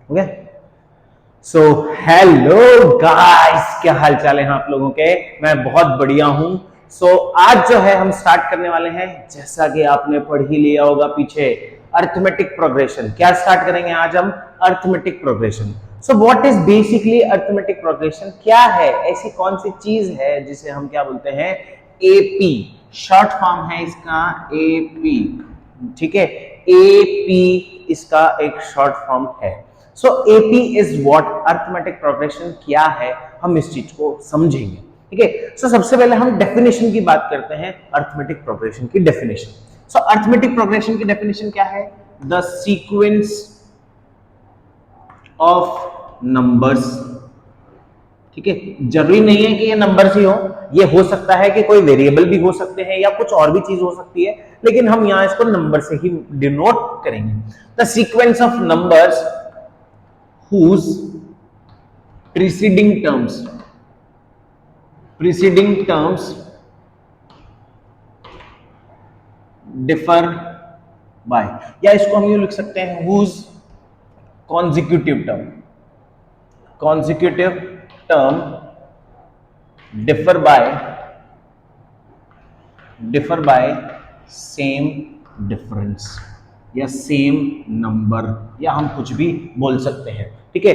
Okay. So hello guys, क्या हाल चाल है आप लोगों के? मैं बहुत बढ़िया हूं। आज जो है हम स्टार्ट करने वाले हैं, जैसा कि आपने पढ़ ही लिया होगा पीछे, अर्थमेटिक प्रोग्रेशन। क्या स्टार्ट करेंगे आज हम? Arithmetic progression. What is basically arithmetic progression? क्या है, ऐसी कौन सी चीज है जिसे हम क्या बोलते हैं? एपी। शॉर्ट फॉर्म है इसका एपी। ठीक है, एपी इसका एक शॉर्ट फॉर्म है। AP is what? Arithmetic progression क्या है, हम इस चीज को समझेंगे। ठीक है, सबसे पहले हम डेफिनेशन की बात करते हैं। अर्थमेटिक प्रोग्रेशन की डेफिनेशन। अर्थमेटिक प्रोग्रेशन की डेफिनेशन क्या है? The sequence of numbers. ठीक है, जरूरी नहीं है कि ये नंबर्स ही ये हो सकता है कि कोई वेरिएबल भी हो सकते हैं या कुछ और भी चीज हो सकती है, लेकिन हम यहां इसको नंबर से ही डिनोट करेंगे। The sequence of numbers whose preceding terms differ by, या इसको हम यूं लिख सकते हैं whose consecutive term differ by same difference या सेम नंबर, या हम कुछ भी बोल सकते हैं। ठीक है,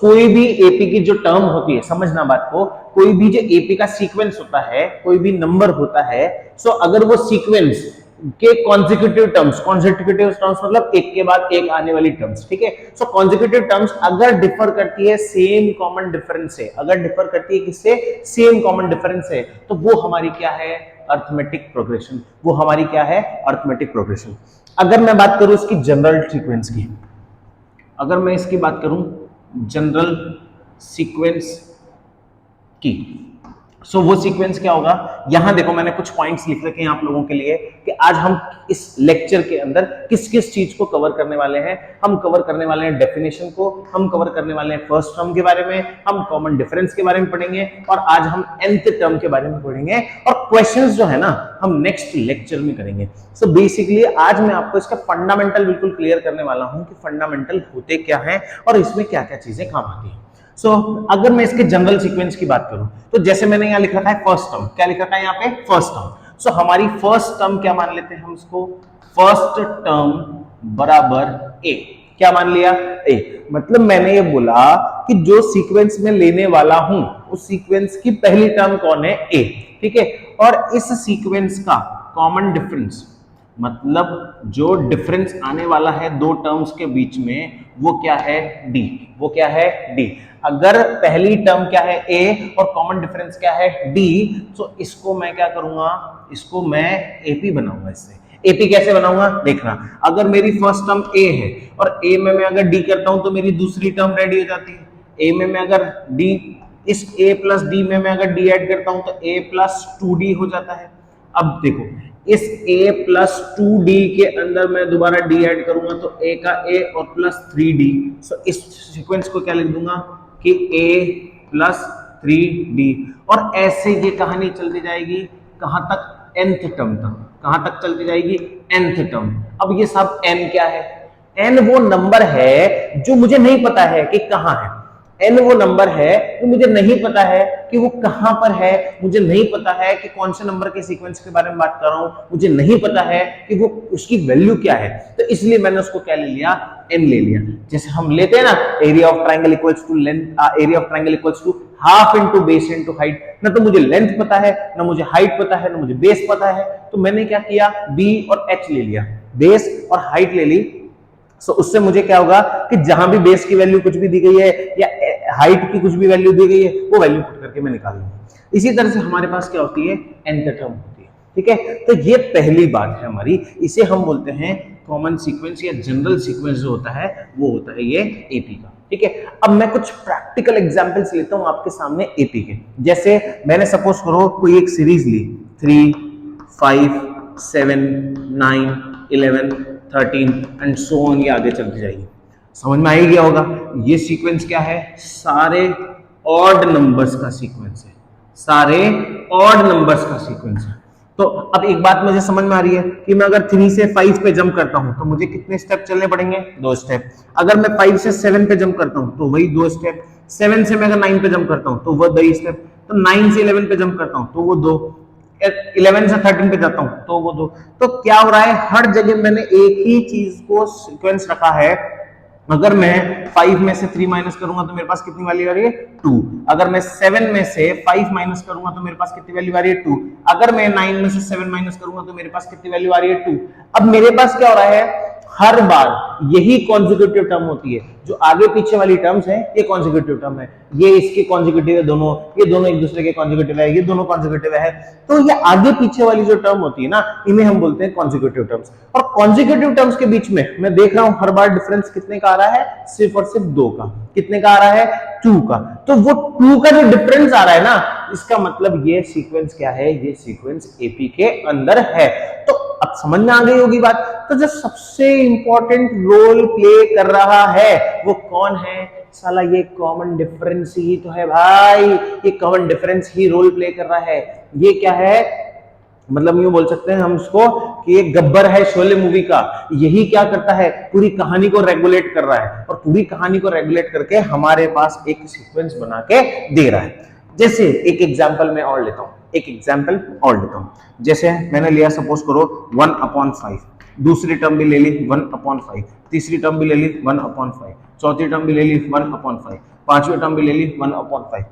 कोई भी एपी की जो टर्म होती है, समझना बात को, कोई भी जो एपी का सीक्वेंस होता है, कोई भी नंबर होता है, अगर वो सीक्वेंस के कॉन्जिक्यूटिव टर्म्स मतलब एक के बाद एक आने वाली टर्म्स, ठीक है, कॉन्जिक्यूटिव टर्म्स अगर डिफर करती है सेम कॉमन डिफरेंस से, अगर डिफर करती है किससे? सेम कॉमन डिफरेंस से, तो वो हमारी क्या है? Arithmetic progression. वो हमारी क्या है? Arithmetic progression. अगर मैं बात करूं इसकी जनरल सीक्वेंस की, अगर मैं इसकी बात करूं जनरल सीक्वेंस की, वो सीक्वेंस क्या होगा? यहां देखो मैंने कुछ पॉइंट्स लिख रखे हैं आप लोगों के लिए कि आज हम इस लेक्चर के अंदर किस किस चीज को कवर करने वाले हैं। हम कवर करने वाले हैं डेफिनेशन को, हम कवर करने वाले हैं फर्स्ट टर्म के बारे में, हम कॉमन डिफरेंस के बारे में पढ़ेंगे, और आज हम nth टर्म के बारे में पढ़ेंगे, और क्वेश्चंस जो है ना हम नेक्स्ट लेक्चर में करेंगे। बेसिकली आज मैं आपको इसका फंडामेंटल बिल्कुल क्लियर करने वाला हूं कि फंडामेंटल होते क्या है और इसमें क्या क्या चीजें काम आती है। अगर मैं इसके जनरल सीक्वेंस की बात करूं, तो जैसे मैंने यहां लिख रखा है फर्स्ट टर्म, क्या लिख रखा है यहाँ पे? First term. हमारी फर्स्ट टर्म क्या मान लेते हैं हम इसको? फर्स्ट टर्म बराबर ए। क्या मान लिया? ए। मतलब मैंने ये बोला कि जो सीक्वेंस में लेने वाला हूं उस सीक्वेंस की पहली टर्म कौन है? ए। ठीक है, और इस सीक्वेंस का कॉमन डिफरेंस, मतलब जो डिफरेंस आने वाला है दो टर्म्स के बीच में, वो क्या है? डी। वो क्या है? डी। अगर पहली टर्म क्या है? ए, और कॉमन डिफरेंस क्या है? डी, तो इसको मैं क्या करूंगा? इसको मैं एपी बनाऊंगा। इससे एपी कैसे बनाऊंगा देखना। अगर मेरी फर्स्ट टर्म ए है और ए में मैं अगर डी करता हूं तो मेरी दूसरी टर्म रेडी हो जाती है। ए में मैं अगर डी, इस ए प्लस डी में मैं अगर डी ऐड करता हूं तो ए प्लस 2डी हो जाता है। अब देखो, इस a प्लस 2d के अंदर मैं दोबारा d ऐड करूंगा तो a का a और प्लस 3d। इस सीक्वेंस को क्या लिख दूंगा कि a प्लस 3d, और ऐसे ये कहानी चलती जाएगी कहां तक? nth टर्म तक। कहां तक चलती जाएगी? nth term. अब ये सब n क्या है? n वो नंबर है जो मुझे नहीं पता है कि कहां है। n वो नंबर है तो मुझे नहीं पता है कि वो कहां पर है, मुझे नहीं पता है कि कौन से नंबर के सीक्वेंस के बारे में बात कर रहा हूं, मुझे नहीं पता है कि वो उसकी वैल्यू क्या है, तो इसलिए मैंने उसको क्या ले लिया? n ले लिया। जैसे हम लेते हैं ना area of triangle equals to length, area of triangle equals to half into base into height. ना तो मुझे लेंथ पता है, ना मुझे हाइट पता है, ना मुझे बेस पता है, तो मैंने क्या किया? b और h ले लिया, बेस और हाइट ले ली। उससे मुझे क्या होगा कि जहां भी बेस की वैल्यू कुछ भी दी गई है या हाइट की कुछ भी वैल्यू दी गई है, वो वैल्यू पुट करके मैं निकाल लूंगा। इसी तरह से हमारे पास क्या होती है? nth टर्म होती है। ठीक है, तो ये पहली बात है हमारी, इसे हम बोलते हैं कॉमन सीक्वेंस या जनरल सीक्वेंस जो होता है वो होता है ये एपी का। ठीक है, अब मैं कुछ प्रैक्टिकल एग्जांपल्स लेता हूं आपके सामने एपी के। जैसे मैंने सपोज करो कोई एक सीरीज ली 3, 5, 7, 9, 11, 13 एंड सो ऑन, ये आगे चलती जाएगी। समझ में आ ही गया होगा ये सीक्वेंस क्या है? सारे ऑड नंबर्स का सीक्वेंस है, सारे ऑड नंबर्स का सीक्वेंस है। तो अब एक बात मुझे समझ में आ रही है कि मैं अगर 3 से 5 पे जंप करता हूं तो मुझे कितने स्टेप चलने पड़ेंगे, 2 स्टेप। अगर मैं 5 से 7 पे जंप करता हूं तो वही 2 स्टेप। 7 से मैं अगर 9 पे जंप करता हूं तो वो 2 स्टेप। तो 9 से 11 पे जंप करता हूं तो वो 2। 11 से 13 पे जाता हूं तो वो 2। तो क्या हो रहा है, हर जगह मैंने एक ही चीज को सीक्वेंस रखा है। अगर मैं 5 में से 3 माइनस करूंगा तो मेरे पास कितनी वैल्यू आ रही है, 2। अगर मैं 7 में से 5 माइनस करूंगा तो मेरे पास कितनी वैल्यू आ रही है, 2। अगर मैं 9 में से 7 माइनस करूंगा तो मेरे पास कितनी वैल्यू आ रही है, 2। अब मेरे पास क्या हो रहा है, हर बार यही कॉन्जिक्यूटिव टर्म होती है। जो आगे पीछे वाली टर्म्स हैं ये कॉन्जिक्यूटिव टर्म है, ये इसके कॉन्जिक्यूटिव है दोनों, ये दोनों एक दूसरे के कॉन्जिक्यूटिव है, ये दोनों कॉन्जिक्यूटिव है। तो ये आगे पीछे वाली जो टर्म होती है ना, इन्हें हम बोलते हैं कॉन्जिक्यूटिव टर्म्स। और कॉन्जिक्यूटिव टर्म्स के बीच में मैं देख रहा हूं हर बार डिफरेंस कितने का आ रहा है, सिर्फ और सिर्फ 2 का। कितने का आ रहा है, 2 का। तो वो 2 का जो डिफरेंस आ रहा है ना, इसका मतलब ये सीक्वेंस क्या है, ये सीक्वेंस एपी के अंदर है। तो अब समझ में आ गई होगी बात। तो जो सबसे इंपॉर्टेंट रोल प्ले कर रहा है वो कौन है, साला ये कॉमन डिफरेंस ही तो है भाई। ये कॉमन डिफरेंस ही रोल प्ले कर रहा है। ये क्या है, मतलब यूं बोल सकते हैं हम इसको कि ये गब्बर है शोले मूवी का। यही क्या करता है, पूरी कहानी को रेगुलेट कर रहा है, और पूरी कहानी को रेगुलेट करके हमारे पास एक सीक्वेंस बना के दे रहा है। जैसे एक एग्जांपल मैं और लेता हूं, एक एग्जांपल और लेता हूं। जैसे मैंने लिया, सपोज करो 1/5, दूसरी टर्म भी ले ली 1/5, तीसरी टर्म भी ले ली 1/5, चौथी टर्म भी ले ली 1/5, पांचवी टर्म भी ले ली 1/5।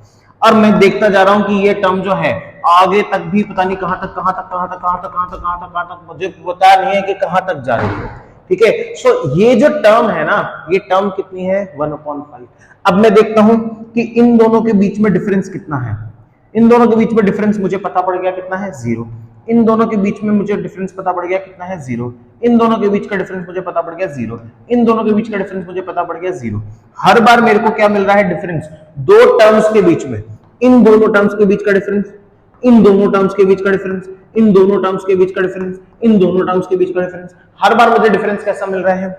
और मैं देखता जा रहा हूं कि ये टर्म जो है आगे तक भी पता नहीं कहां तक मुझे पता नहीं है कि कहां तक जा रही है। ठीक है, सो ये जो टर्म है ना, ये टर्म कितनी है, 1/5। अब मैं देखता हूं कि इन दोनों के बीच में डिफरेंस कितना है। इन दोनों के बीच में डिफरेंस मुझे पता पड़ गया कितना है, 0। इन दोनों के बीच में मुझे डिफरेंस पता पड़ गया कितना है, 0। इन दोनों के बीच का डिफरेंस मुझे पता पड़ गया 0। इन दोनों के बीच का डिफरेंस मुझे पता पड़ गया 0। हर बार मेरे को क्या मिल रहा है, डिफरेंस दो टर्म्स के बीच में। इन दोनों टर्म्स के बीच का डिफरेंस, इन दोनों टर्म्स के बीच का डिफरेंस, इन दोनों टर्म्स के बीच का डिफरेंस, इन दोनों टर्म्स के बीच का डिफरेंस। हर बार मुझे डिफरेंस कैसा मिल रहा है,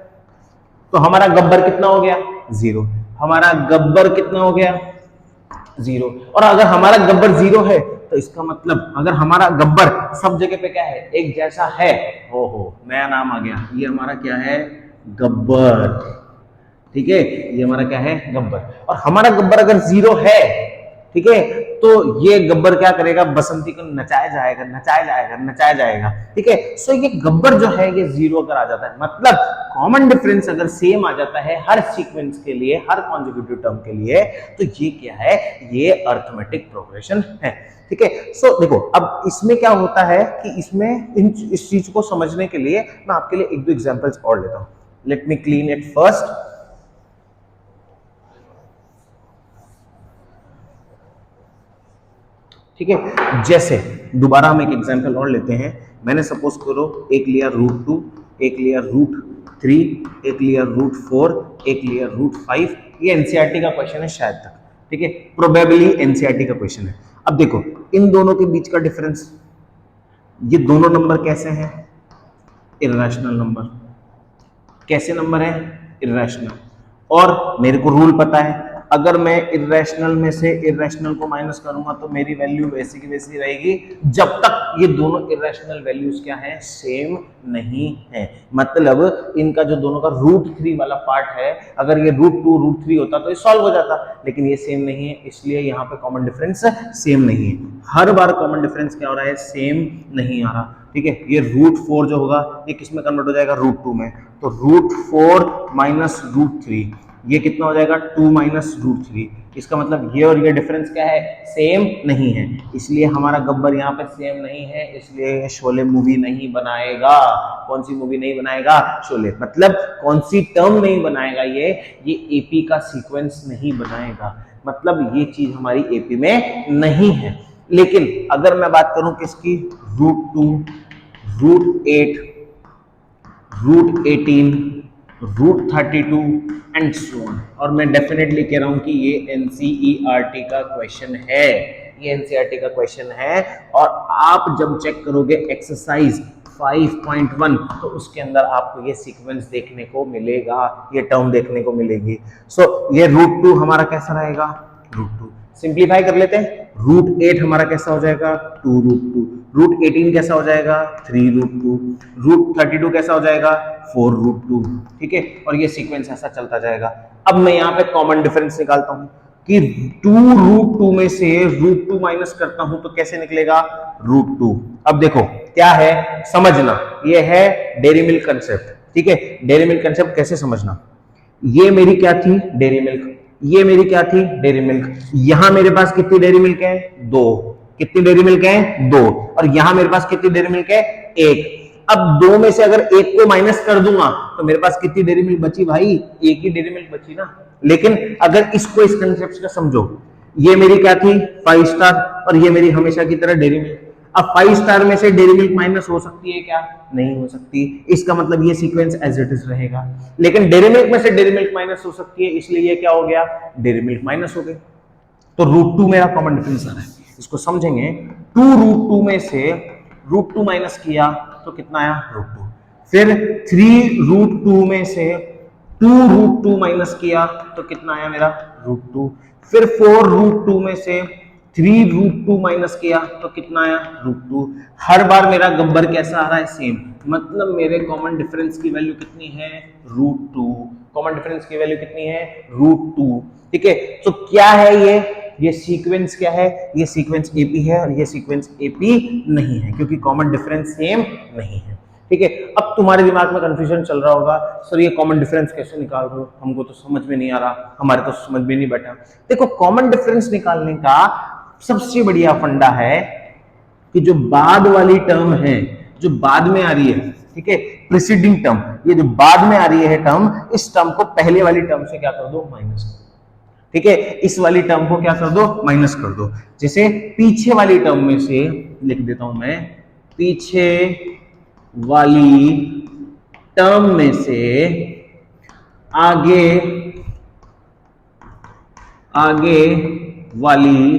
तो हमारा गब्बर कितना हो गया, 0। हमारा गब्बर कितना हो गया, 0। और अगर हमारा गब्बर 0 है तो इसका मतलब अगर हमारा गब्बर सब जगह पे क्या है, एक जैसा है, हो नया नाम आ गया, ये हमारा क्या है, गब्बर। ठीक है, ये हमारा क्या है, गब्बर। और हमारा गब्बर अगर 0 है, ठीक है, तो ये गब्बर क्या करेगा, बसंती को नचाया जाएगा, नचाया जाएगा, नचाया जाएगा। ठीक है, सो ये गब्बर जो है ये 0 अगर आ जाता है, मतलब कॉमन डिफरेंस अगर सेम आ जाता है हर सीक्वेंस के लिए, हर कॉन्जिक्यूटिव टर्म के लिए, तो ये क्या है, ये अरिथमेटिक प्रोग्रेशन है। ठीक है, सो देखो अब इसमें क्या होता है कि इसमें इस चीज को समझने के लिए मैं आपके लिए एक दो एग्जांपल्स और लेता हूं। Let me clean it first. ठीक है, जैसे दोबारा हम एक एग्जांपल और लेते हैं। मैंने सपोज करो एक लिया √2, एक लिया √3, एक लिया √4, एक लिया √5। ये एनसीईआरटी का क्वेश्चन है शायद तक। ठीक है, प्रोबेबली एनसीईआरटी का क्वेश्चन है। अब देखो इन दोनों के बीच का डिफरेंस, ये दोनों नंबर कैसे हैं, इर्रेशनल नंबर। कैसे नंबर है, इर्रेशनल। और मेरे को रूल पता है, अगर मैं इर्रेशनल में से इर्रेशनल को माइनस करूंगा तो मेरी वैल्यू वैसी की वैसी रहेगी, जब तक ये दोनों इर्रेशनल वैल्यूज क्या हैं, सेम नहीं है। मतलब इनका जो दोनों का √3 वाला पार्ट है, अगर ये √2 √3 होता तो ये सॉल्व हो जाता, लेकिन ये सेम नहीं है, इसलिए यहाँ पे कॉमन डिफरेंस सेम नहीं है। हर बार कॉमन डिफरेंस क्या हो रहा है, सेम नहीं आ रहा। ठीक है, ये √4 जो होगा ये किस में कन्वर्ट हो जाएगा, √2 में। तो √4 माइनस √3, ये कितना हो जाएगा, 2 माइनस √3। इसका मतलब ये और ये डिफरेंस क्या है, सेम नहीं है, इसलिए हमारा गब्बर यहाँ पे सेम नहीं है, इसलिए शोले मूवी नहीं बनाएगा। कौन सी मूवी नहीं बनाएगा, शोले। मतलब कौन सी टर्म नहीं बनाएगा, ये एपी का सीक्वेंस नहीं बनाएगा। मतलब ये चीज हमारी एपी में नहीं है। लेकिन अगर मैं बात करूं किसकी, √2, √8, √18, √32 एंड सो ऑन। और मैं डेफिनेटली कह रहा हूं कि ये एनसीईआरटी का क्वेश्चन है, ये एनसीईआरटी का क्वेश्चन है। और आप जब चेक करोगे एक्सरसाइज 5.1 तो उसके अंदर आपको ये सीक्वेंस देखने को मिलेगा, ये टर्म देखने को मिलेगी। सो ये √2 हमारा कैसा रहेगा, √2 सिंप्लीफाई कर लेते हैं। √8 हमारा कैसा हो जाएगा 2√2, √18 कैसा हो जाएगा 3√2, √32 कैसा हो जाएगा 4√2। ठीक है, और ये सीक्वेंस ऐसा चलता जाएगा। अब मैं यहाँ पे कॉमन डिफरेंस निकालता हूं कि 2√2 में से √2 माइनस करता हूं तो कैसे निकलेगा √2। अब देखो क्या है समझना, ये है डेयरी मिल्क कंसेप्ट। ठीक है, डेयरी मिल्क कंसेप्ट कैसे समझना, ये मेरी क्या थी डेयरी मिल्क, ये मेरी क्या थी डेयरी मिल्क, यहां मेरे पास कितनी डेयरी मिल्क है 2, कितनी डेयरी मिल्क है 2, और यहां मेरे पास कितनी डेयरी मिल्क है 1। अब 2 में से अगर 1 को माइनस कर दूंगा तो मेरे पास कितनी डेयरी मिल्क बची भाई, 1 ही डेयरी मिल्क बची ना। लेकिन अगर इसको इस कंसेप्ट का समझो, ये मेरी क्या थी 5 स्टार और ये मेरी हमेशा की तरह डेयरी मिल्क। अब 5 स्टार में से डेयरी मिल्क माइनस हो सकती है क्या, नहीं हो सकती, इसका मतलब ये सीक्वेंस एज इट इज रहेगा। लेकिन डेयरी मिल्क में से डेयरी मिल्क माइनस हो सकती है, इसलिए ये क्या हो गया डेयरी मिल्क माइनस हो गई। तो √2 मेरा कॉमन डिफरेंस आ रहा है, इसको समझेंगे। 2√2 में से √2 माइनस किया तो कितना आया √2, फिर 3√2 में से 2√2 माइनस किया तो कितना आया मेरा √2, फिर 4√2 में से 3√2 माइनस किया तो कितना आया √2। हर बार मेरा गब्बर कैसा आ रहा है सेम, मतलब मेरे कॉमन डिफरेंस की वैल्यू कितनी है √2, कॉमन डिफरेंस की वैल्यू कितनी है √2। ठीक है, तो क्या है ये सीक्वेंस क्या है, ये सीक्वेंस एपी है और ये सीक्वेंस एपी नहीं है क्योंकि कॉमन डिफरेंस सेम नहीं है। ठीक है, अब तुम्हारे दिमाग में कंफ्यूजन चल रहा होगा सर ये कॉमन डिफरेंस कैसे निकाल रहे हो, हमको तो समझ में नहीं आ रहा, हमारे तो समझ में नहीं बैठा। देखो कॉमन डिफरेंस निकालने का सबसे बढ़िया फंडा है कि जो बाद वाली टर्म है, जो बाद में आ रही है, ठीक है प्रीसीडिंग टर्म, ये जो बाद में आ रही है टर्म, इस टर्म को पहले वाली टर्म से क्या कर दो माइनस कर दो। ठीक है, इस वाली टर्म को क्या कर दो माइनस कर दो। जैसे पीछे वाली टर्म में से लिख देता हूं मैं, पीछे वाली टर्म में से आगे वाली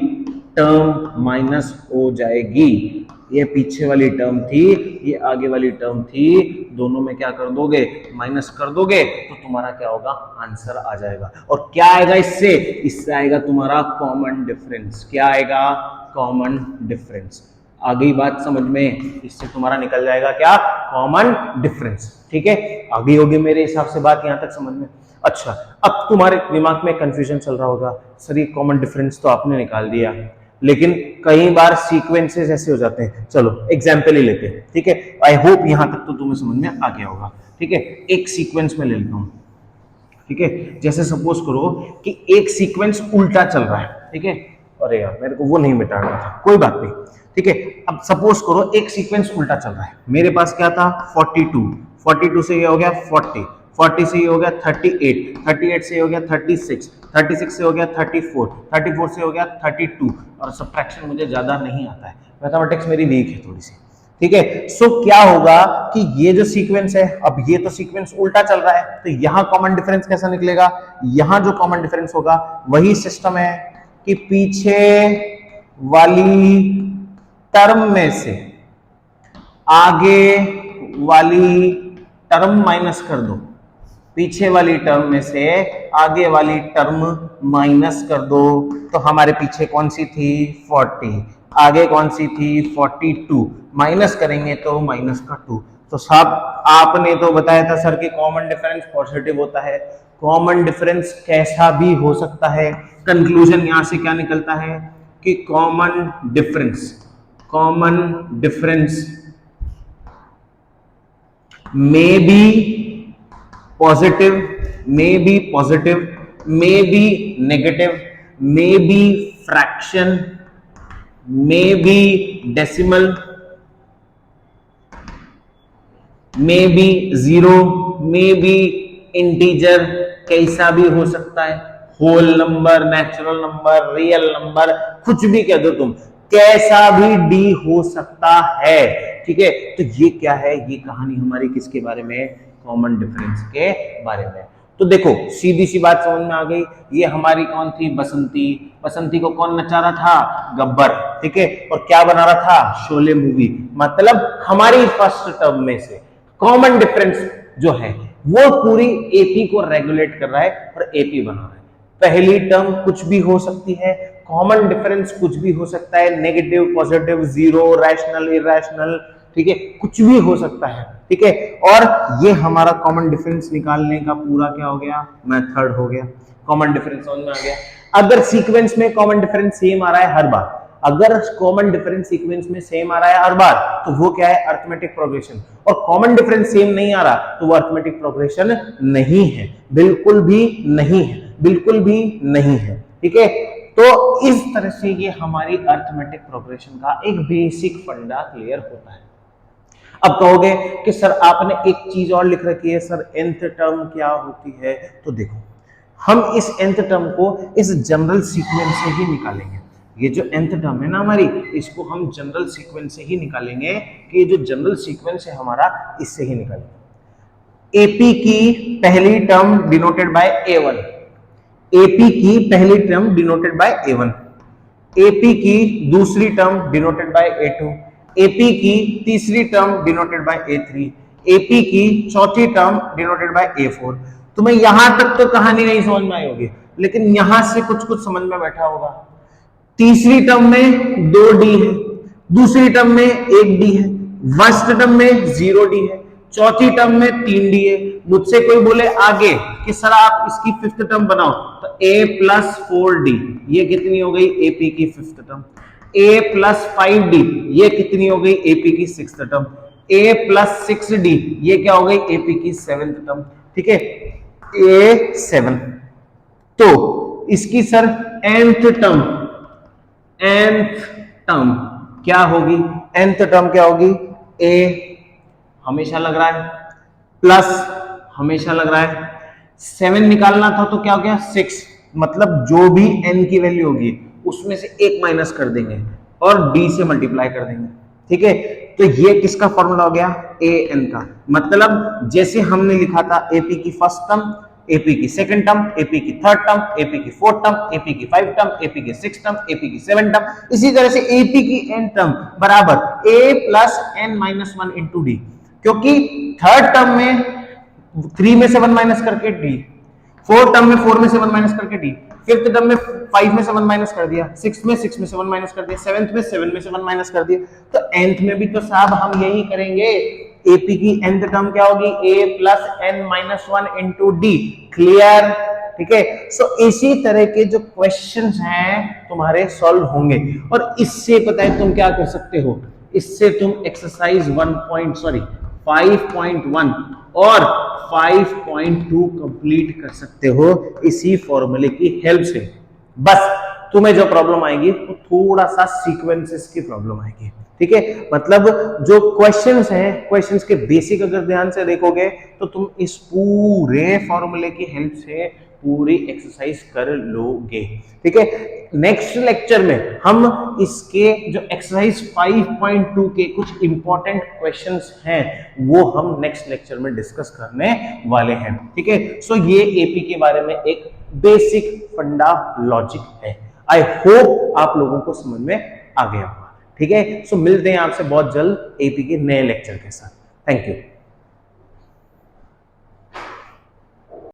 टर्म माइनस हो जाएगी। ये पीछे वाली टर्म थी, ये आगे वाली टर्म थी, दोनों में क्या कर दोगे माइनस कर दोगे तो तुम्हारा क्या होगा आंसर आ जाएगा। और क्या आएगा इससे आएगा तुम्हारा कॉमन डिफरेंस। क्या आएगा कॉमन डिफरेंस। आ गई बात समझ में, इससे तुम्हारा निकल जाएगा क्या कॉमन डिफरेंस। ठीक है, आ गई होगी मेरे हिसाब से बात यहां तक समझ में। अच्छा, अब तुम्हारे दिमाग में कंफ्यूजन चल रहा होगा सर ये कॉमन डिफरेंस तो आपने निकाल दिया, लेकिन कई बार सीक्वेंसेस ऐसे हो जाते हैं। चलो एग्जाम्पल ही लेते हैं। ठीक है, आई होप यहां तक तो तुम्हें समझ में आ गया होगा। ठीक है, एक सीक्वेंस में ले लेता हूं। ठीक है, जैसे सपोज करो कि एक सीक्वेंस उल्टा चल रहा है। ठीक है, अरे यार मेरे को वो नहीं मिटाना था, कोई बात नहीं। ठीक है, अब सपोज करो एक सीक्वेंस उल्टा चल रहा है। मेरे पास क्या था 42 से ये हो गया 40 से ये हो गया 38 से ये हो गया 36 से हो गया 34 से हो गया 32, और सब्ट्रैक्शन मुझे ज्यादा नहीं आता है, मैथमेटिक्स मेरी वीक है थोड़ी सी। ठीक है, सो क्या होगा कि ये जो सीक्वेंस है, अब ये तो सीक्वेंस उल्टा चल रहा है, तो यहां कॉमन डिफरेंस कैसा निकलेगा, यहां जो कॉमन डिफरेंस होगा वही सिस्टम है कि पीछे वाली टर्म में से आगे वाली टर्म माइनस कर दो, पीछे वाली टर्म में से आगे वाली टर्म माइनस कर दो, तो हमारे पीछे कौन सी थी 40, आगे कौन सी थी 42, माइनस करेंगे तो माइनस का 2। तो साहब आपने तो बताया था सर कि कॉमन डिफरेंस पॉजिटिव होता है। कॉमन डिफरेंस कैसा भी हो सकता है, कंक्लूजन यहां से क्या निकलता है कि common difference may be positive, may be negative, may be fraction, may be decimal, may be zero, may be integer, कैसा भी हो सकता है, whole number, natural number, real number, कुछ भी कह दो तुम, कैसा भी डी हो सकता है। ठीक है, तो ये क्या है, ये कहानी हमारी किसके बारे में, कॉमन डिफरेंस के बारे में। तो देखो सीधी सी बात समझ में आ गई, ये हमारी कौन थी बसंती को कौन नचा रहा था गब्बर। ठीक है, और क्या बना रहा था शोले मूवी। मतलब हमारी फर्स्ट टर्म में से कॉमन डिफरेंस जो है वो पूरी एपी को रेगुलेट कर रहा है और एपी बना रहा है। पहली टर्म कुछ भी हो सकती है, कॉमन डिफरेंस कुछ भी हो सकता है, negative, positive, zero, rational, irrational, ठीक है, कुछ भी हो सकता है, ठीक है। और ये हमारा कॉमन डिफरेंस निकालने का पूरा क्या हो गया, मेथड हो गया। कॉमन डिफरेंस समझ में आ गया। अगर सीक्वेंस में कॉमन डिफरेंस सेम आ रहा है हर बार, अगर कॉमन डिफरेंस सीक्वेंस में सेम आ रहा है हर बार, तो वो क्या है, अरिथमेटिक प्रोग्रेशन। और कॉमन डिफरेंस सेम नहीं आ रहा तो वो अरिथमेटिक प्रोग्रेशन नहीं है, बिल्कुल भी नहीं है, बिल्कुल भी नहीं है, ठीक है। तो इस तरह से ये हमारी अरिथमेटिक प्रोग्रेशन का एक बेसिक फंडा क्लियर होता है। अब कहोगे कि सर आपने एक चीज और लिख रखी है, सर nth टर्म क्या होती है, तो देखो हम इस nth टर्म को इस जनरल सीक्वेंस से ही निकालेंगे। ये जो nth टर्म है ना हमारी, इसको हम जनरल सीक्वेंस से ही निकालेंगे, कि ये जो जनरल सीक्वेंस है हमारा, इससे ही निकालेंगे। एपी की पहली term denoted by A1, AP की पहली term denoted by A1, AP की दूसरी term denoted by A2, AP की तीसरी term denoted by A3, AP की चौथी टर्म डिनोटेड बाय A4। तुम्हें यहां तक तो कहानी नहीं समझ में आई होगी, लेकिन यहां से कुछ कुछ समझ में बैठा होगा। तीसरी टर्म में 2D है, दूसरी टर्म में 1D है, फर्स्ट टर्म में 0D है, चौथी टर्म में 3D है। मुझसे कोई बोले आगे कि सर आप इसकी फिफ्थ टर्म बनाओ, तो A प्लस 4D, ये कितनी हो गई, AP की fifth term. A plus 5D, ये कितनी हो गई, AP की sixth term. A plus 6D, ये क्या हो गई, AP की सेवेंथ टर्म, ठीक है, A7। तो इसकी सर nth टर्म क्या होगी, nth टर्म क्या होगी, A हमेशा लग रहा है, प्लस हमेशा लग रहा है, 7 निकालना था तो क्या हो गया, 6, मतलब जो भी n की वैल्यू होगी उसमें से एक माइनस कर देंगे और d से मल्टीप्लाई कर देंगे, ठीक है। तो ये किसका फॉर्मूला हो गया, an का। मतलब जैसे हमने लिखा था AP की फर्स्ट टर्म, AP की सेकंड टर्म, AP की थर्ड टर्म, AP की फोर्थ टर्म, AP की फाइव टर्म, AP की सिक्स टर्म, AP की सेवन टर्म, इसी तरह से AP की n टर्म बराबर A plus n minus 1 into D, क्योंकि थर्ड टर्म में 3 में से 1 माइनस करके d, फोर्थ टर्म में 4 में से 1 माइनस करके d, फिफ्थ टर्म में 5 में से 1 माइनस कर दिया, सिक्स में 6 में से 1 माइनस कर दिया, सेवेंथ में 7 में से 1 माइनस कर दिया। तो nth में भी तो साहब हम यही करेंगे। AP की nth टर्म क्या होगी, A plus n minus 1 into D, clear, ठीक है। सो इसी तरह के जो क्वेश्चंस हैं तुम्हारे सॉल्व होंगे। और इससे पता है तुम क्या कर सकते हो, इससे तुम एक्सरसाइज 5.1 और 5.2 कंप्लीट कर सकते हो इसी फॉर्मूले की हेल्प से। बस तुम्हें जो प्रॉब्लम आएगी वो थोड़ा सा सीक्वेंसेस की प्रॉब्लम आएगी, ठीक है। मतलब जो क्वेश्चंस हैं, क्वेश्चंस के बेसिक अगर ध्यान से देखोगे तो तुम इस पूरे फॉर्मूले की हेल्प से पूरी एक्सरसाइज कर लोगे, ठीक है। नेक्स्ट लेक्चर में हम इसके जो एक्सरसाइज 5.2 के कुछ इंपॉर्टेंट क्वेश्चंस हैं वो हम नेक्स्ट लेक्चर में डिस्कस करने वाले हैं, ठीक है। सो ये एपी के बारे में एक बेसिक फंडा लॉजिक है। आई होप आप लोगों को समझ में आ गया होगा, ठीक है। सो मिलते हैं आपसे बहुत जल्द एपी के नए लेक्चर के साथ। Thank you.